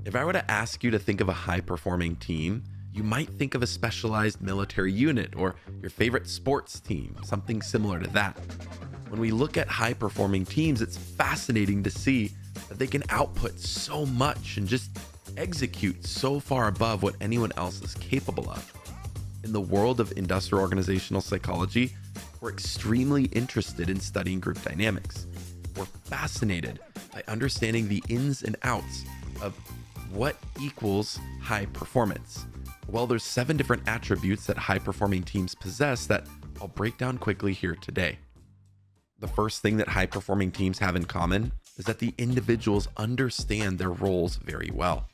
If I were to ask you to think of a high performing team, you might think of a specialized military unit or your favorite sports team, something similar to that. When we look at high performing teams, it's fascinating to see that they can output so much and just execute so far above what anyone else is capable of. In the world of industrial organizational psychology, we're extremely interested in studying group dynamics. We're fascinated by understanding the ins and outs of what equals high performance. Well, there's 7 different attributes that high performing teams possess that I'll break down quickly here today. The first thing that high performing teams have in common is that the individuals understand their roles very well.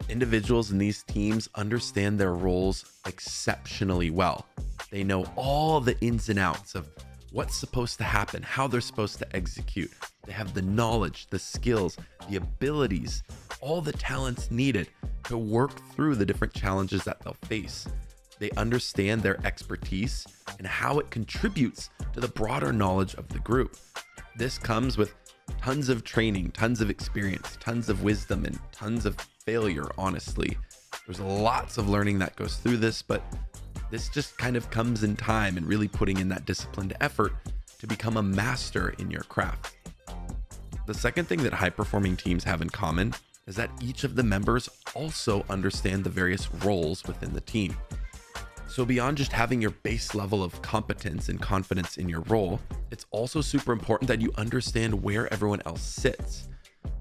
Individuals in these teams understand their roles exceptionally well. They know all the ins and outs of what's supposed to happen, how they're supposed to execute. They have the knowledge, the skills, the abilities, all the talents needed to work through the different challenges that they'll face. They understand their expertise and how it contributes to the broader knowledge of the group. This comes with tons of training, tons of experience, tons of wisdom, and tons of failure, honestly. There's lots of learning that goes through this, but this just kind of comes in time and really putting in that disciplined effort to become a master in your craft. The second thing that high-performing teams have in common is that each of the members also understand the various roles within the team. So beyond just having your base level of competence and confidence in your role, it's also super important that you understand where everyone else sits.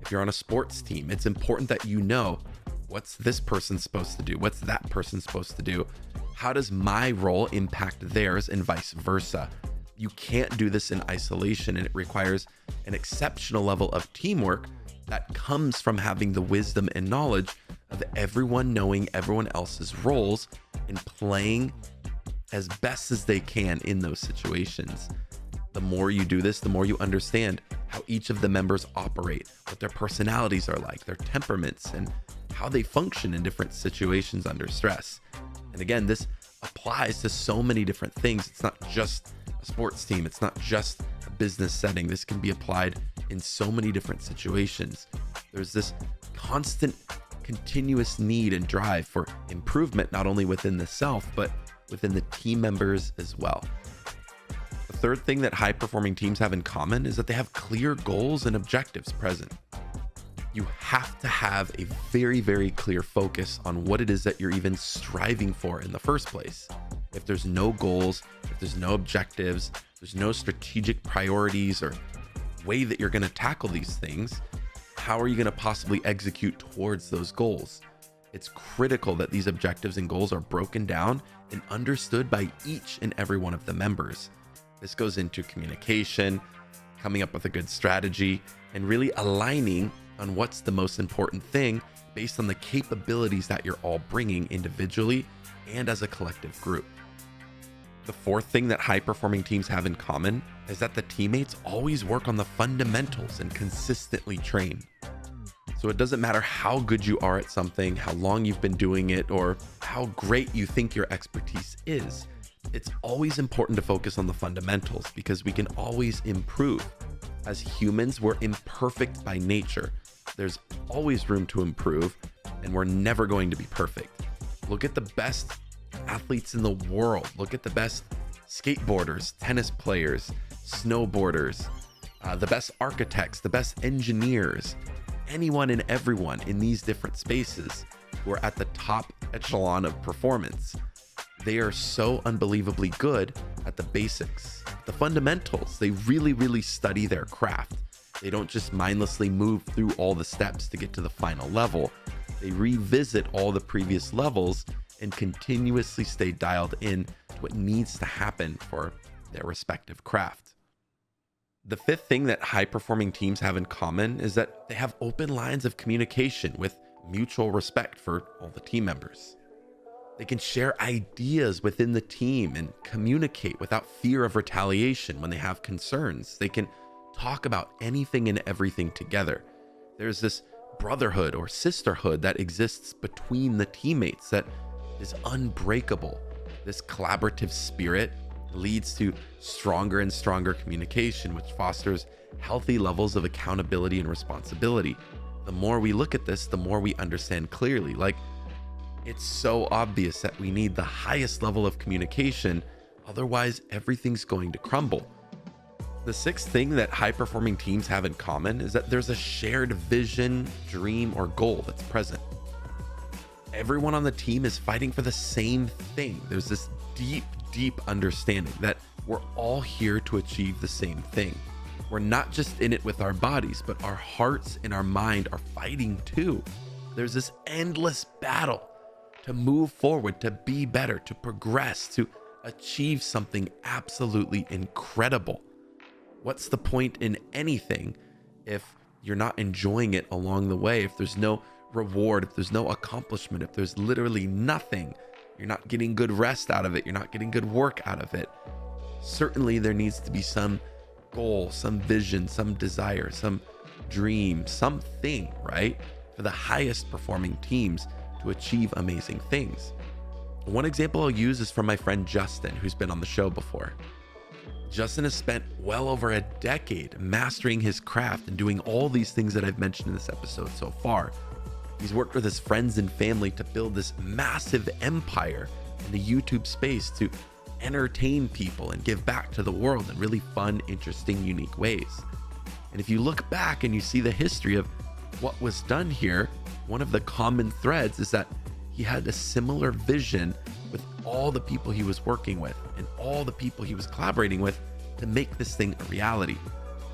If you're on a sports team, it's important that you know what's this person supposed to do, what's that person supposed to do, how does my role impact theirs, and vice versa. You can't do this in isolation, and it requires an exceptional level of teamwork that comes from having the wisdom and knowledge of everyone knowing everyone else's roles and playing as best as they can in those situations. The more you do this, the more you understand how each of the members operate, what their personalities are like, their temperaments, and how they function in different situations under stress. And again, this applies to so many different things. It's not just a sports team. It's not just a business setting. This can be applied in so many different situations. There's this constant, continuous need and drive for improvement, not only within the self, but within the team members as well. The third thing that high-performing teams have in common is that they have clear goals and objectives present. You have to have a very, very clear focus on what it is that you're even striving for in the first place. If there's no goals, if there's no objectives, there's no strategic priorities or way that you're going to tackle these things, how are you going to possibly execute towards those goals? It's critical that these objectives and goals are broken down and understood by each and every one of the members. This goes into communication, coming up with a good strategy, and really aligning on what's the most important thing based on the capabilities that you're all bringing individually and as a collective group. The fourth thing that high-performing teams have in common is that the teammates always work on the fundamentals and consistently train. So it doesn't matter how good you are at something, how long you've been doing it, or how great you think your expertise is. It's always important to focus on the fundamentals because we can always improve. As humans, we're imperfect by nature. There's always room to improve, and we're never going to be perfect. Look at the best athletes in the world. Look at the best skateboarders, tennis players, snowboarders, the best architects, the best engineers, anyone and everyone in these different spaces who are at the top echelon of performance. They are so unbelievably good at the basics, the fundamentals. They really, really study their craft. They don't just mindlessly move through all the steps to get to the final level. They revisit all the previous levels and continuously stay dialed in to what needs to happen for their respective craft. The fifth thing that high-performing teams have in common is that they have open lines of communication with mutual respect for all the team members. They can share ideas within the team and communicate without fear of retaliation when they have concerns. They can talk about anything and everything together. There's this brotherhood or sisterhood that exists between the teammates that is unbreakable. This collaborative spirit leads to stronger and stronger communication, which fosters healthy levels of accountability and responsibility. The more we look at this, the more we understand clearly. Like, it's so obvious that we need the highest level of communication, otherwise everything's going to crumble. The sixth thing that high-performing teams have in common is that there's a shared vision, dream, or goal that's present. Everyone on the team is fighting for the same thing. There's this deep understanding that we're all here to achieve the same thing. We're not just in it with our bodies, but our hearts and our mind are fighting too. There's this endless battle to move forward, to be better, to progress, to achieve something absolutely incredible. What's the point in anything if you're not enjoying it along the way? If there's no reward, if there's no accomplishment, if there's literally nothing, you're not getting good rest out of it, you're not getting good work out of it. Certainly there needs to be some goal, some vision, some desire, some dream, something, right? For the highest performing teams to achieve amazing things. One example I'll use is from my friend Justin, who's been on the show before. Justin has spent well over a decade mastering his craft and doing all these things that I've mentioned in this episode so far. He's worked with his friends and family to build this massive empire in the YouTube space to entertain people and give back to the world in really fun, interesting, unique ways. And if you look back and you see the history of what was done here, one of the common threads is that he had a similar vision with all the people he was working with and all the people he was collaborating with to make this thing a reality.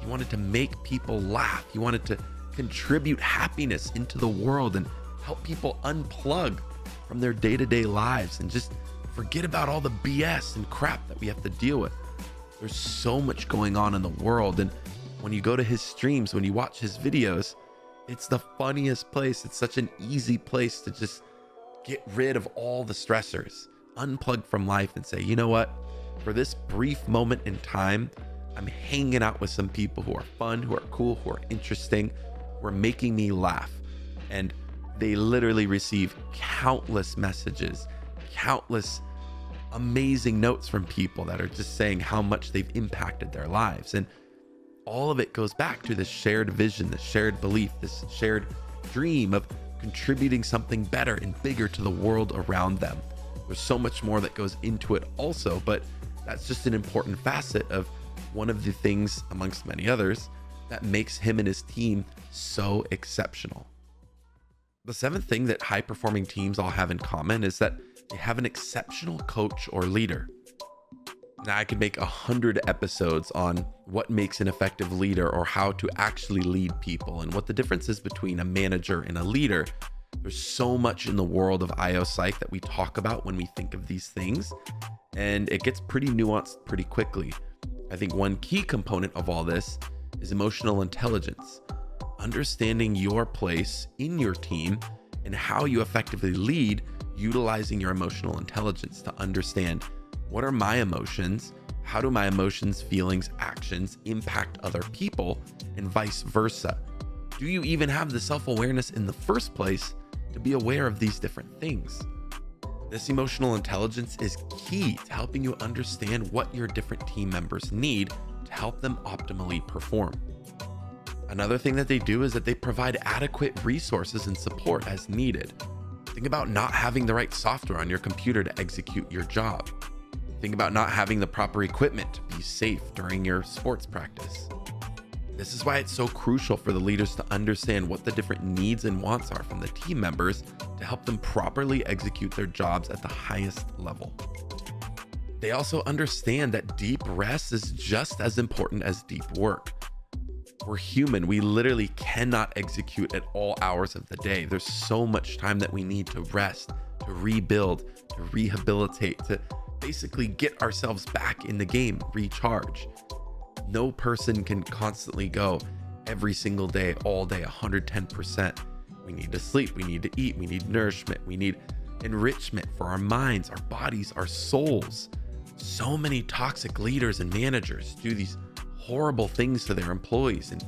He wanted to make people laugh. He wanted to contribute happiness into the world and help people unplug from their day-to-day lives and just forget about all the BS and crap that we have to deal with. There's so much going on in the world, and when you go to his streams, when you watch his videos, it's the funniest place. It's such an easy place to just get rid of all the stressors, unplug from life and say, you know what, for this brief moment in time, I'm hanging out with some people who are fun, who are cool, who are interesting, who are making me laugh. And they literally receive countless messages, countless amazing notes from people that are just saying how much they've impacted their lives. And all of it goes back to this shared vision, this shared belief, this shared dream of contributing something better and bigger to the world around them. There's so much more that goes into it also, but that's just an important facet of one of the things, amongst many others, that makes him and his team so exceptional. The seventh thing that high-performing teams all have in common is that they have an exceptional coach or leader. Now, I could make 100 episodes on what makes an effective leader or how to actually lead people and what the difference is between a manager and a leader. There's so much in the world of IO Psych that we talk about when we think of these things, and it gets pretty nuanced pretty quickly. I think one key component of all this is emotional intelligence, understanding your place in your team and how you effectively lead, utilizing your emotional intelligence to understand what are my emotions, how do my emotions, feelings, actions impact other people, and vice versa. Do you even have the self-awareness in the first place to be aware of these different things? This emotional intelligence is key to helping you understand what your different team members need to help them optimally perform. Another thing that they do is that they provide adequate resources and support as needed. Think about not having the right software on your computer to execute your job. Think about not having the proper equipment to be safe during your sports practice. This is why it's so crucial for the leaders to understand what the different needs and wants are from the team members to help them properly execute their jobs at the highest level. They also understand that deep rest is just as important as deep work. We're human. We literally cannot execute at all hours of the day. There's so much time that we need to rest, to rebuild, to rehabilitate, to basically get ourselves back in the game, recharge. No person can constantly go every single day, all day, 110%. We need to sleep, we need to eat, we need nourishment, we need enrichment for our minds, our bodies, our souls. So many toxic leaders and managers do these horrible things to their employees and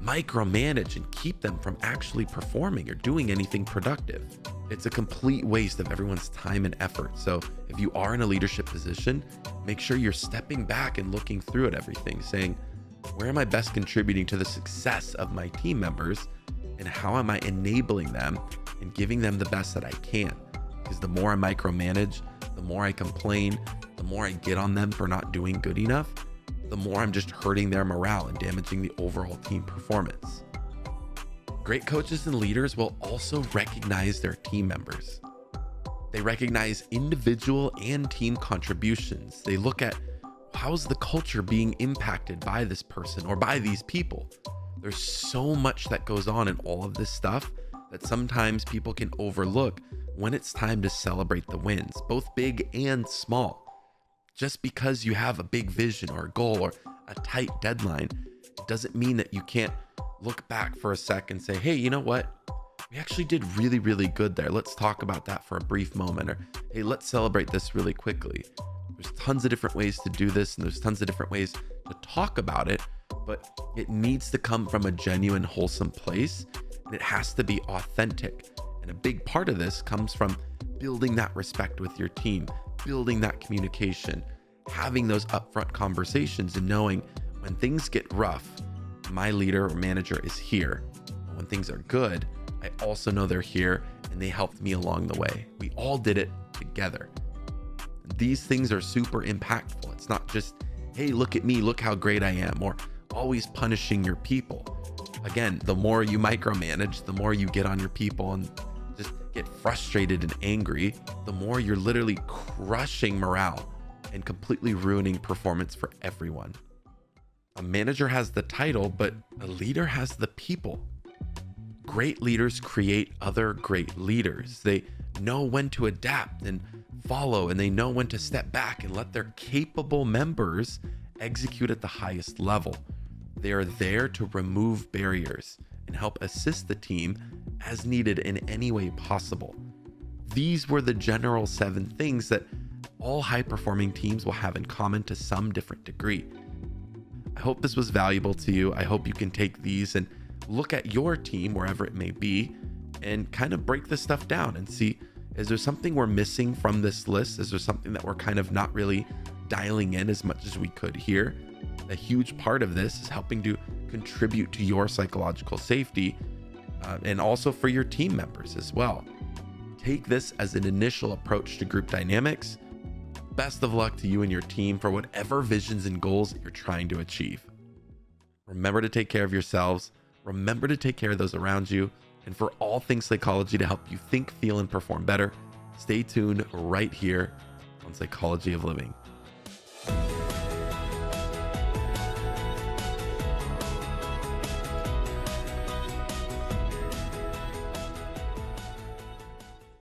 micromanage and keep them from actually performing or doing anything productive. It's a complete waste of everyone's time and effort. So if you are in a leadership position, make sure you're stepping back and looking through at everything, saying, where am I best contributing to the success of my team members? And how am I enabling them and giving them the best that I can? Because the more I micromanage, the more I complain, the more I get on them for not doing good enough, the more I'm just hurting their morale and damaging the overall team performance. Great coaches and leaders will also recognize their team members. They recognize individual and team contributions. They look at, how's the culture being impacted by this person or by these people? There's so much that goes on in all of this stuff that sometimes people can overlook when it's time to celebrate the wins, both big and small. Just because you have a big vision or a goal or a tight deadline, it doesn't mean that you can't look back for a sec and say, hey, you know what? We actually did really, really good there. Let's talk about that for a brief moment. Or, hey, let's celebrate this really quickly. There's tons of different ways to do this, and there's tons of different ways to talk about it, but it needs to come from a genuine, wholesome place, and it has to be authentic. And a big part of this comes from building that respect with your team, building that communication, having those upfront conversations, and knowing when things get rough, my leader or manager is here. And when things are good, I also know they're here and they helped me along the way. We all did it together. These things are super impactful. It's not just, hey, look at me, look how great I am, or always punishing your people. Again, the more you micromanage, the more you get on your people and just get frustrated and angry, the more you're literally crushing morale and completely ruining performance for everyone. A manager has the title, but a leader has the people. Great leaders create other great leaders. They know when to adapt and follow, and they know when to step back and let their capable members execute at the highest level. They are there to remove barriers and help assist the team as needed in any way possible. These were the general 7 things that all high-performing teams will have in common to some different degree. I hope this was valuable to you. I hope you can take these and look at your team, wherever it may be, and kind of break this stuff down and see, is there something we're missing from this list? Is there something that we're kind of not really dialing in as much as we could here? A huge part of this is helping to contribute to your psychological safety and also for your team members as well. Take this as an initial approach to group dynamics. Best of luck to you and your team for whatever visions and goals that you're trying to achieve. Remember to take care of yourselves. Remember to take care of those around you. And for all things psychology to help you think, feel, and perform better, stay tuned right here on Psychology of Living.